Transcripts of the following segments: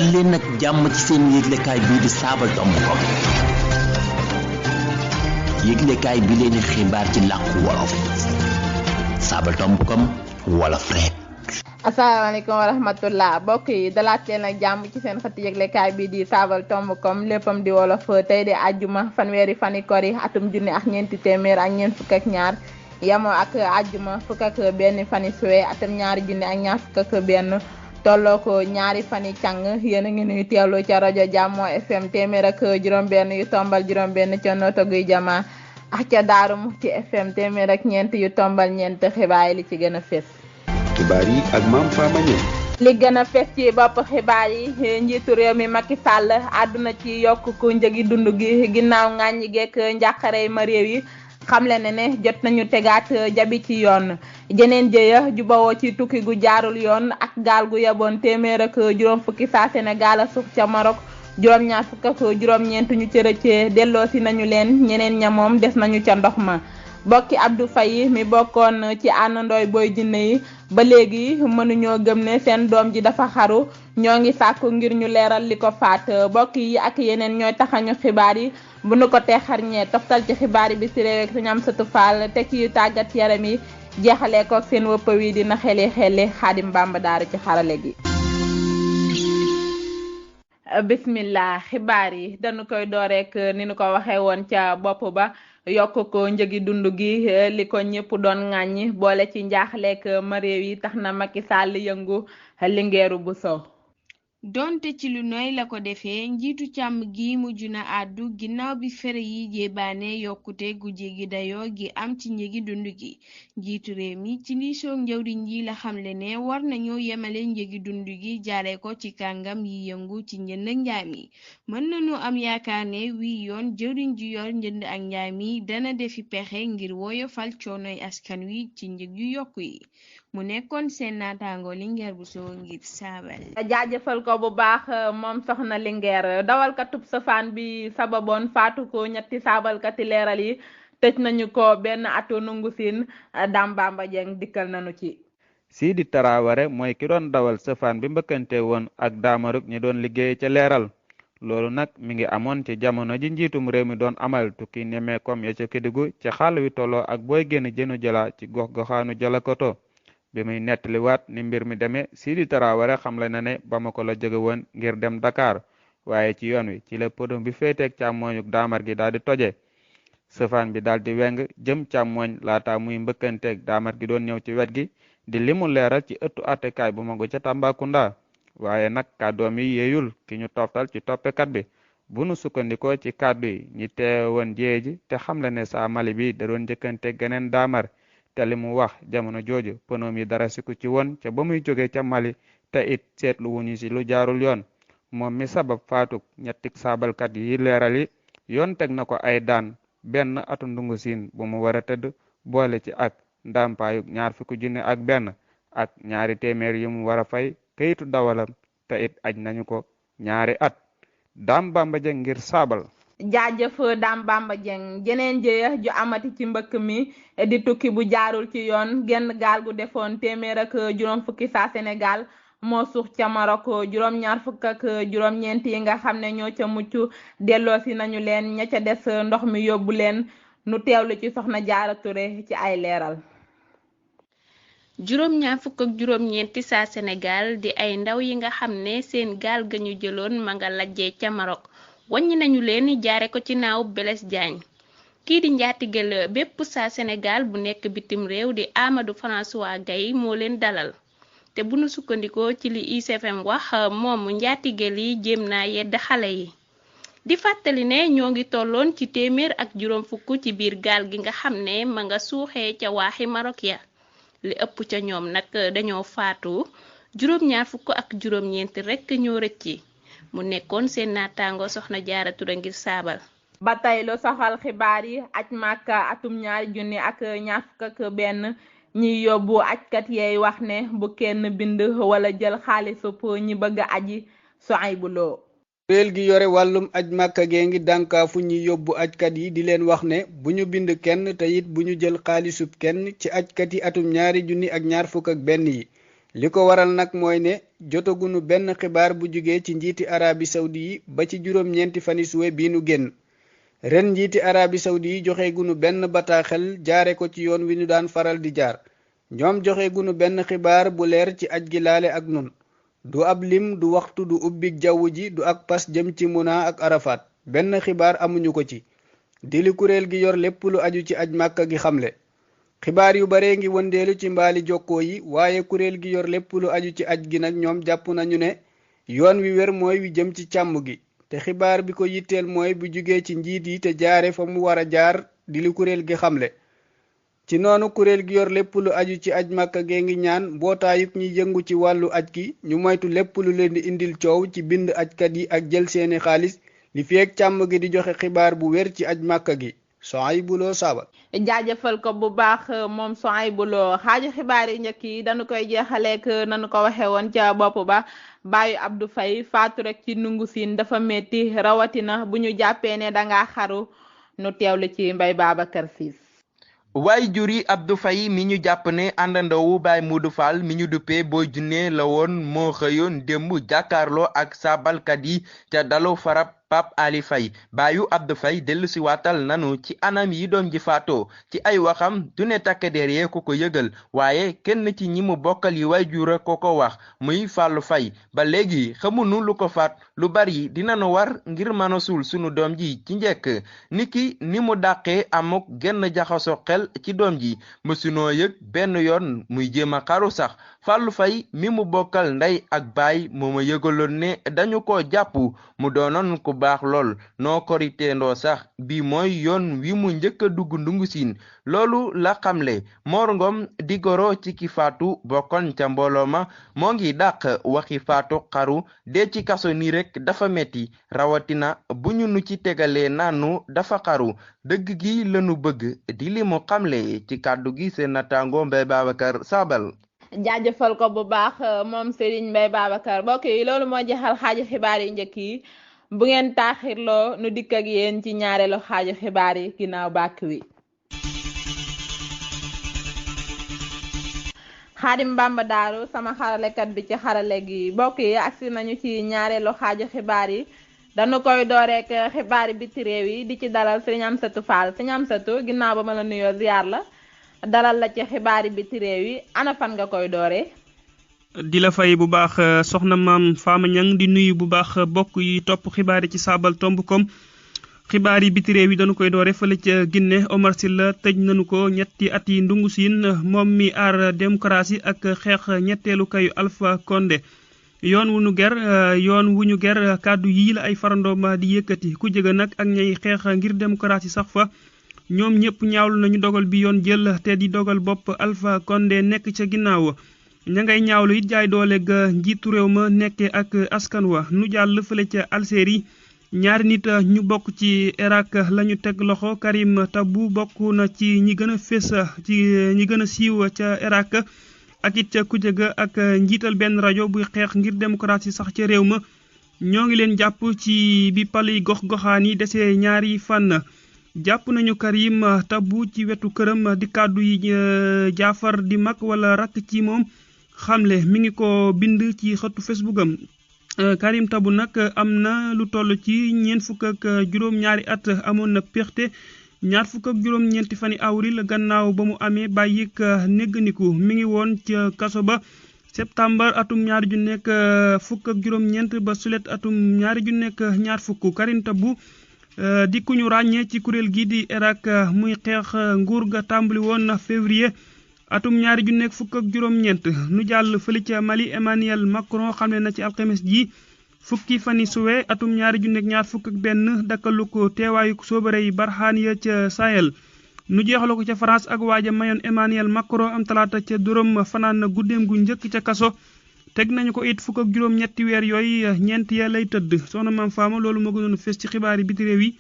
dal leen nag jàmm ci seen yëglekaay bii di saabal.com yëglekaay bi leen xibaar ci làkku wolof saabal.com wolof rek. asalaamaaleykum wa rahmatullah mbokk yi dalaat leen ak jàmm ci seen xëtt yëglekaay bi di saabal.com léppam di wolof tey di àjjuma fanweeri fani kori atum junni ak ñeenti téeméer ak ñeent fukk ak ñaar yamoo ak àjjuma fukk ak benn fani suwe atum ñaari junni ak ñaar fukk ak benn tolloo ko ñaari fani càng yéen a ngi nuy teewlu ca rajo Jàmmoo FM téeméer ak juróom-benn yu tombal juróom-benn ca Nottoguy Jama ak ca Daaru Muxti FM téeméer ak ñeent yu tombal ñeent xibaar yi li ci gën a fés. xibaar yi ak Mame Fama Niang. li gën a fes ci bopp xibaar yi njiitu réew mi Macky Sall àdduna ci yokk ku njëgi dund gi ginnaaw ŋàññi geek njàqare ma réew yi xamle ne jot nañu tegaat jabi ci yoon jeneen jëya ju bawoo ci tukki gu jaarul yoon ak gaal gu yeboon téeméer ak juróom fukki saa Sénégal a suuf ca Maroc juróom-ñaar fukk ak juróom-ñeent ñu ci rëccee delloosi nañu leen ñeneen ña moom des nañu ca ndox ma bokki Abdou Faye mi bokkoon ci àndandooy Boy Djiné yi ba léegi mënuñoo gëm ne seen doom ji dafa xaru ñoo ngi sàkku ngir ñu leeral li ko faat bokk yi ak yeneen ñooy taxañu xibaar yi bu nu ko teexarñee toftal ci xibaar yi bi si réew ak Sëñ Amsatu Fall teg ci tàggat yaram yi jeexalee ko seen wëpp wi dina xeli Xaadim Bamba Daara ci xarale gi. bismillah xibaar yi dañu koy door rek ni nu ko waxee woon ca bopp ba yokk ko njëgi dund gi li ko ñëpp doon ŋàññi boole ci njaaxleek ma réew yi tax na Macky Sall yëngu Linguère Bousso donte ci lu noy la ko defee njiitu càmm gi mujj na àddu ginnaaw bi fere yi jébaane yokkute gu jéggi dayoo gi am ci njëgi dund gi njiitu réew mi ci liisoog njëwriñ yi la xamle ne war nañoo yemale njëgi dund gi jaare ko ci kàngam yi yëngu ci njënd ak njaay mi mën nañu am yaakaar ne wii yoon jëwriñ ju yor njënd ak njaay mi dana defi pexe ngir woyofal coonoy askan wi ci njëg yu yokku yi mu nekkoon seen naataango Linguère Bousso ngir saabal. jaajëfal ko bu baax moom soxna Linguère dawalkatub safaan bi sababoon faatu ko ñetti saabalkati leeral yi tëj nañu ko benn atu nungu siin Dame Bamba Dieng dikkal nañu ci. Sidi Taraware mooy ki doon dawal safaan bi mbëkkante woon ak Damaruk ñi doon liggéey ca leeral loolu nag mi ngi amoon ci jamono ji njiitum réew mi doon amal tukki nemmeekom ya ca Kédougou ci xàll wi tolloo ak booy génn jënu jëla ci gox-goxaanu Jalakoto bi muy nettaliwaat ni mbir mi demee Sidi Taraware xamle na ne Bamako la jóge woon ngir dem Dakar waaye ci yoon wi ci la podom bi féeteeg càmmooñu daamar gi daal di toje sëfaan bi daal di weng jëm càmmooñ laata muy mbëkkanteeg daamar gi doon ñëw ci wet gi di limu leeral ci ëttu attekaay bu magu ca Tambacounda waaye nag kàddoom yi yeeyul ki ñu toftal ci toppekat bi bu nu sukkandikoo ci kàddu yi ñi teewoon jee ji te xamle ne saa Mali bi da doon njëkkanteeg geneen daamar te li mu wax jamono jooju pënoom yi dara siku ci woon ca ba muy jóge ca Mali te it seetlu wuñu ci lu jaarul yoon moom mi sabab faatuk ñetti saabalkat yi leeral yi yoon teg na ko ay daan benn atu ndungu siin bu mu war a tëdd boole ci ak ndàmpaayuk $20,000 ak benn ak ñaari téeméer yu mu war a fay kayitu dawalam te it aj nañu ko 2 at Dame Bamba Dieng ngir saabal. jaajëf Dame Bamba Dieng jeneen jëya ju amati ci mbëkk mi di tukki bu jaarul ci yoon genn gaal gu defoon téeméer ak juróom fukki saa Sénégal moo suux ca Maroc juróom-ñaar fukk ak juróom-ñeent yi nga xam ne ñoo ca mucc delloosi nañu leen ña ca des ndox mi yóbbu leen nu teewlu ci soxna Jaara Touré ci ay leeral. juróom-ñaar fukk ak juróom-ñeenti saa Sénégal di ay ndaw yi nga xam ne seen gaal ga ñu jëloon ma nga lajjee ca Maroc wàññi nañu leen jaare ko ci naaw Blaise Diagne kii di njaatigel bépp saa Sénégal bu nekk bitim réew di Amadou François Gaye moo leen dalal te bu nu sukkandikoo ci li ICFM wax moom njaatigel yi jéem naa yedd xale yi di fàttali ne ñoo ngi tolloon ci téeméer ak juróom fukk ci biir gaal gi nga xam ne ma nga suuxee ca waaxi Maroc ya li ëpp ca ñoom nag dañoo faatu juróom-ñaar fukk ak juróom-ñeent rekk ñoo rëcci mu nekkoon seen naataango soxna Jaara Touré ngir saabal. ba tey lu soxal xibaar yi aj Màkka atum 2000 ak ñaar fukk ak benn ñiy yóbbu ajkat yeey wax ne bu kenn bind wala jël xaalisub ñi bëgg a aji Souhaïbou Lo. kuréel gi yore wàllum aj Màkka gee ngi dànkaafu ñi yóbbu ajkat yi di leen wax ne bu ñu bind kenn te it bu ñu jël xaalisub kenn ci ajkat yi atum 2021 yi li ko waral nag mooy ne jotagunu benn xibaar bu jóge ci njiiti Arabie Saoudi yi ba ci juróom-ñeenti fani suwe bii nu génn. ren njiiti Arabie Saoudi yi joxe gunu benn bataaxel jaare ko ci yoon wi ñu daan faral di jaar. ñoom joxe gunu benn xibaar bu leer ci aj gi laale ak nun. du ab lim du waxtu du ubbik jaww ji du ak pas jëm ci Muna ak Arafat benn xibaar amuñu ko ci. di li kuréel gi yor lépp lu aju ci aj Màkka gi xamle. xibaar yu bare ngi wëndeelu ci mbaali jokkoo yi waaye kuréel gi yor lépp lu aju ci aj gi nag ñoom jàpp nañu ne yoon wi wér mooy wi jëm ci càmm gi te xibaar bi ko yitteel mooy bu jugee ci njiit yi te jaare fa mu war a jaar di li kuréel gi xamle. ci noonu kuréel gi yor lépp lu aju ci aj Màkka gee ngi ñaan mbootaayub ñi yëngu ci wàllu aj gi ñu moytu lépp lu leen di indil coow ci bind ajkat yi ak jël seeni xaalis li feek càmm gi di joxe xibaar bu wér ci aj Màkka gi. Souhaïbou Lo Saabal. jaajëfal ko bu baax moom Souhaïbou Lo xaaju xibaar yi njëkk yi dañu koy jeexaleek nanu ko waxe woon ca bopp ba baayu Abdou Faye faatu rek ci nungu siin dafa metti rawatina bu ñu jàppee ne danga xaru nu teewlu ci Mbaye Babacar Ciss. waay juri Abdou Faye mi ñu jàpp ne àndandowu Baye Modou Fall mi ñu duppee Boy Djiné la woon moo xëyoon démb jàkkaarloo ak saabalkat yi ca dalu farab Pape Ali Faye baayu Abdou Faye dellu si waatal nanu ci anam yi doom ji faatoo ci ay waxam du ne takk der yee ko ko yëgal waaye kenn ci ñi mu bokkal yi way jura ko ko wax muy Fallou Faye ba léegi xamunu lu ko faat lu bari dinanu war ngir mën a suul sunu doom ji ci njëkk niki ni mu dàqee amuk genn jaxaso xel ci doom ji mësunoo yëg benn yoon muy jéem a xaru sax Fallou Faye mi mu bokkal ndey ak baay moo ma yëgaloon ne dañu ko jàpp mu doonoon ku baax lool noo koriteendoo sax bi mooy yoon wi mu njëkk a dugg ndungu siin loolu la xamle Mor Ngom di goro ci ki faatu bokkoon ca mbooloo ma moo ngi dàq waxi faatu xaru dee ci kaso nii rek dafa metti rawatina bu ñu nu ci tegalee naanu dafa xaru dëgg gi lanu bëgg di li mu xamle ci kàddu gi seen natango Mbaye Babacar Sabal. jaajëfal ko bu baax moom Serigne Mbaye Babacar mbokk yi loolu moo jeexal xaaju xibaar yi njëkk yi bu ngeen taaxirloo nu dikk ak yéen ci ñaareelu xaaju xibaar yi ginnaaw bàkk wi. Xaadim Bamba Daaru sama xaralekat bi ci xarale gi mbokk yi agsi nañu ci ñaareelu xaaju xibaar yi dañu koy dooreek xibaar biti réew yi di ci dalal Serigne Amsatou Fall Serigne Amsatou ginnaaw ba ma la nuyoo ziar la dalal la ci xibaar biti réew yi ana fan nga koy dooree. di la fay bu baax soxna maam Fama Niang di nuyu bu baax bokk yi topp xibaar yi ci saabal.com xibaar yi biti réew yi dañu koy doore fële ca Guinée Omar Sylla tëj nañu ko ñetti at yi ndungu siin moom mi aar démocratie ak xeex ñetteelu kayu Alpha Condé yoon wu ñu ger kàddu yii la ay farandoom di yëkkati ku jëga nag ak ñay xeex ngir démocratie sax fa ñoom ñëpp ñaawlu nañu dogal bi yoon jël te di dogal bopp Alpha Condé nekk ca ginnaaw ña ngay ñaawlu it jaay doole ga njiitu réew ma nekkee ak askan wa nu jàll fële ca Algérie ñaari nit ñu bokk ci Irak lañu teg loxo Karim Tabou bokk na ci ñi gën a fés ci ñi gën a siiw ca Irak ak it ca kuje ga ak njiital benn rajo buy xeex ngir démocratie sax ca réew ma ñoo ngi leen jàpp ci bi pali gox-goxaan yi desee ñaari fan jàpp nañu Karim Tabou ci wetu këram di kàddu yi Jaafar di mag wala rakk ci moom xamle mi ngi ko bind ci xëtu Facebook am Karim Tabou nag am na lu toll ci 26 at amoon na péexte 26 fani avril gannaaw ba mu amee bàyyik négganiku mi ngi woon ca kaso ba septembre atum 2019 ba sulet atum 2020 Karim Tabou di ku ñu ràññee ci kuréel gi di Irak muy xeex nguur ga tàmbali woon na février atum 2019 nu jàll fële ca Mali Emmanuel Macron xam ne na ci alxames ji fukki fani suwe atum 2021 dakkalu ko teewaayu soobare yi Barxaan ya ca Sahel nu jeexalu ko ca France ak waaja mayoon Emmanuel Macron am talaata ca duróom fanaan na guddeem gu njëkk ca kaso teg nañu ko it fukk ak juróom-ñetti weer yooyu ñeent ya lay tëdd soxna maam Fama loolu moo gënoon fees ci xibaar yi biti réew yi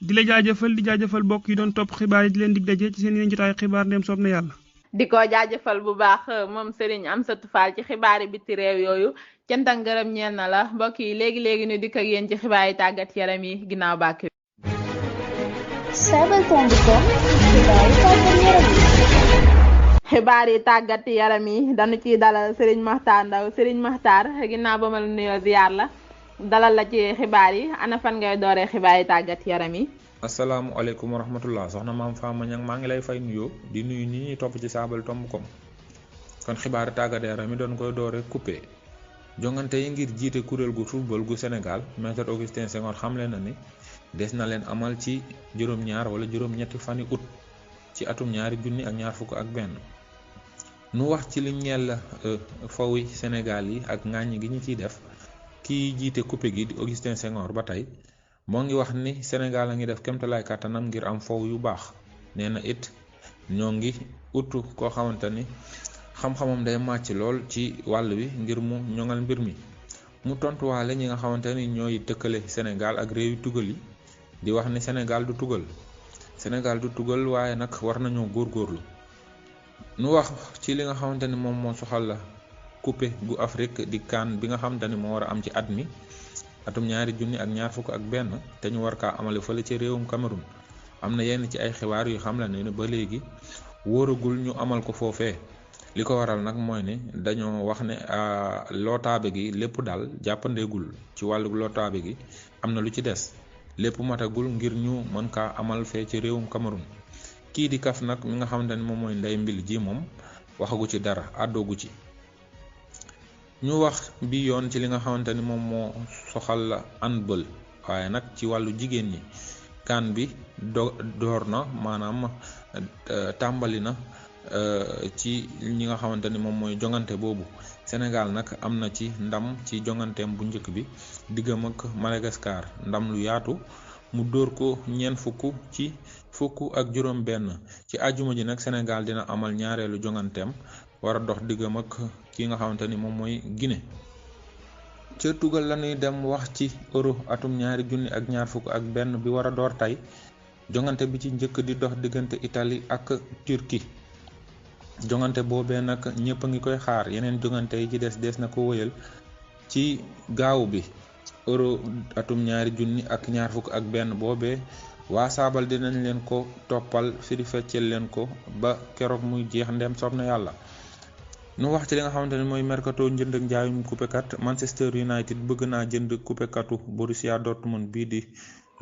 di la jaajëfal di jaajëfal bokk yi doon topp xibaar yi di leen dig daje ci seen yeneen jotaay xibaar ndem soob na yàlla. di ko jaajëfal bu baax moom Serigne Amsatou Fall ci xibaar yi biti réew yooyu cant ak ngërëm ñeel na la mbokk yi léegi ñu dikk ak yéen ci xibaar yi tàggat yaram yi ginnaaw bàkk. xibaar yi tàggat yaram yi dañu ciy dalal Serigne Makhtar Ndaw Serigne Makhtar ginnaaw ba ma la nuyoo ziar la dalal la ci xibaar yi ana fan ngay dooree xibaar yi tàggat yaram yi. asalaamualeykum wa rahmatullah soxna maam Fama Niang maa ngi lay fay nuyoo di nuyu ñi ñuy topp ci saabal tomb kom kon xibaar yi tàggat yaram yi doon koy dooree coupé jongante yi ngir jiite kuréel gu football gu Sénégal maître Augustin Senghor xamle na ni des na leen amal ci juróom-ñaar wala juróom-ñetti fani août ci atum 2021 nu wax ci li ñeel fawi Sénégal yi ak ŋàññi gi ñu ciy def kii jiite coupé gi di Augustin Senghor ba tey moo ngi wax ni Sénégal a ngi def kéemtalaay kàttanam ngir am faw yu baax nee na it ñoo ngi utu koo xamante ni xam-xamam day màcc lool ci wàll wi ngir mu ñoŋal mbir mi mu tontuwaale ñi nga xamante ni ñooy tëkkale Sénégal ak réew yu tugal yi di wax ni Sénégal du tugal waaye nag war nañoo góorgóorlu nu wax ci li nga xamante ni moom moo soxal la coupé gu Afrique di CAN bi nga xamante ni moo war a am ci at mi atum 2021 te ñu war kaa amale fële ci réewum Cameroun am na yenn ci ay xibaar yu xam la ne ba léegi wóoragul ñu amal ko foofee li ko waral nag mooy ne dañoo wax ne lootaabe gi lépp daal jàppandeegul ci wàllu lootaabe gi am na lu ci des lépp matagul ngir ñu mën kaa amal fee ci réewum Cameroun kii di CAF nag mi nga xamante ni moom mooy ndey mbil ji moom waxagu ci dara àddoogu ci ñu wax bi yoon ci li nga xamante ni moom moo soxal la handball waaye nag ci wàllu jigéen ñi CAN bi door na maanaam tàmbali na ci ñi nga xamante ni moom mooy jongante boobu Sénégal nag am na ci ndam ci jonganteem bu njëkk bi diggam ak Madagascar ndam lu yaatu mu dóor ko 40-41 ci àjjuma ji nag Sénégal dina amal ñaareelu jonganteem war a dox diggam ak ki nga xamante ni moom mooy Guinée. ca tugal la ñuy dem wax ci euro atum 2021 bi war a door tey jongante bi ci njëkk di dox diggante Italie ak Turquie jongante boobee nag ñëpp a ngi koy xaar yeneen jongante yi ci des na ko wëyal ci gaaw bi euro atum 2021 boobee waa saabal dinañ leen ko toppal firi feccel leen ko ba keroog muy jeex ndem soob na yàlla. nu wax ci li nga xamante ne mooy mercato njënd ak njaayum coupekat Manchester United bëgg naa jënd coupekatu Borussia Dortmund bii di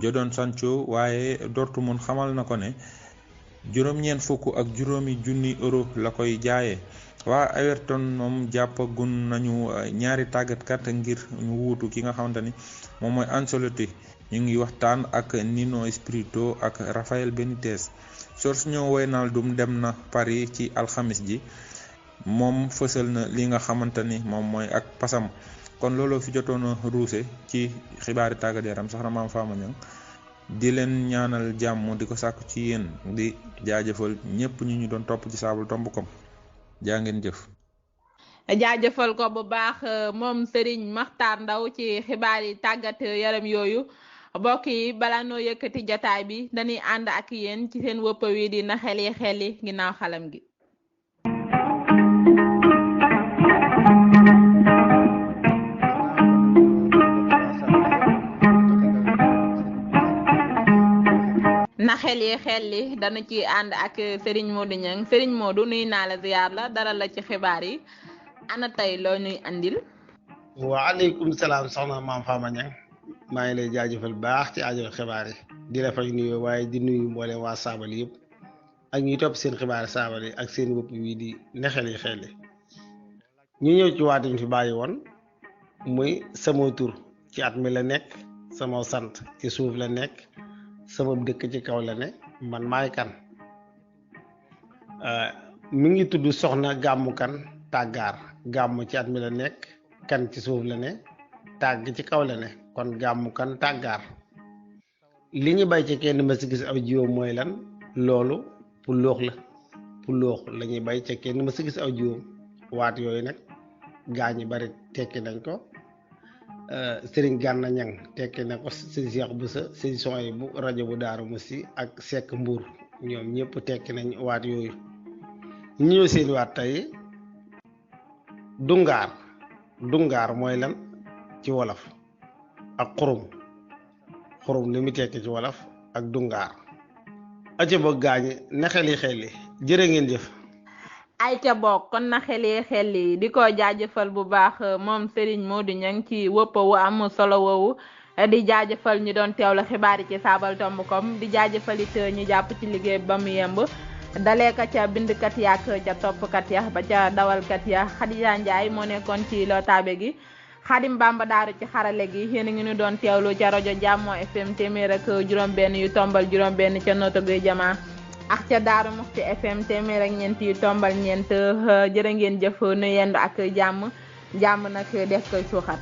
Jadon Sancho waaye Dortmund xamal na ko ne €9,000 la koy jaayee waa Everton moom jàppagun nañu ñaari tàggatkat ngir ñu wuutu ki nga xamante ni moom mooy Ancelotti ñu ngi waxtaan ak Nuno Espirito ak Rafael Benitez Georginio Wijnaldum dem na Paris ci alxamis ji moom fësal na li nga xamante ni moom mooy ak pasam kon looloo fi jotoon a ruuse ci xibaari tàggat yaram soxna maam Fama Niang di leen ñaanal jàmm di ko sàkku ci yéen di jaajëfal ñëpp ñu doon topp ci saabal tomb kom jaa ngeen jëf. jaajëfal ko bu baax moom Serigne Makhtar Ndaw ci xibaar yi tàggat yaram yooyu mbokk yi balaa noo yëkkati jotaay bi dañuy ànd ak yéen ci seen wëpp wi di na xel yi ginnaaw xalam gi. na xel yi dana ci ànd ak Serigne Modou Niang Serigne Modou nuy naa la ziar la dara la ci xibaar yi ana tey loo ñuy andil. waaleykum salaam soxna maam Fama Niang maa ngi lay jaajëfal baax ci aajo xibaar yi di la fay nuyoo waaye di nuyu mboole waa saabal yëpp ak ñi topp seen xibaar saabal yi ak seen bopp wi di na xel yi ñu ñëw ci waatuñ fi bàyyi woon muy sama tur ci at mi la nekk sama sant ci suuf la nekk sama dëkk ci kaw la ne man maay kan mi ngi tudd soxna gàmmu kan tàggaar gàmmu ci at mi la nekk kan ci suuf la ne tàgg ci kaw la ne kon gàmmu kan tàggaar li ñu bay ci kenn ma si gis aw jiwam mooy lan loolu puloox la ñuy bay ci kenn ma si gis aw jiwam waat yooyu nag gaa ñi bari tekki nañ ko Sëriñ Gànna Ñang tekki na ko sëñ Cheikh Boussa sëñ Soy bu rajo bu Daaru Musi ak Seck Mbuur ñoom ñëpp tekki nañ waat yooyu ñu ñëw seen waat tey dungaar mooy lan ci wolof ak xurum li mu tekki ci wolof ak dungaar aca boog gaañi na xeli jërë ngeen jëf. ay ca bokk kon na xel yi di ko jaajëfal bu baax moom Serigne Modou Niang ci wëpp wu am solo woowu di jaajëfal ñu doon teewlu xibaar yi ci sabaltomb.com di jaajëfal it ñu jàpp ci liggéey ba mu yemb dalee ka ca bindkat ya ak ca toppkat ya ba ca dawalkat ya Khadija Ndiaye moo nekkoon ci lotaabe gi Xadim Bamba Daaru ci xarale gi yéen a ngi ñu doon teewlu ca rajo Jàmmo FM téeméer ak juróom-benn yu tombal juróom-benn ca Notto Gueye Jama ak ca Daaru Muxti FM téeméer ak ñeent yu tombal ñeent jërë ngeen jëf nu yendu ak jàmm nag des koy suuxat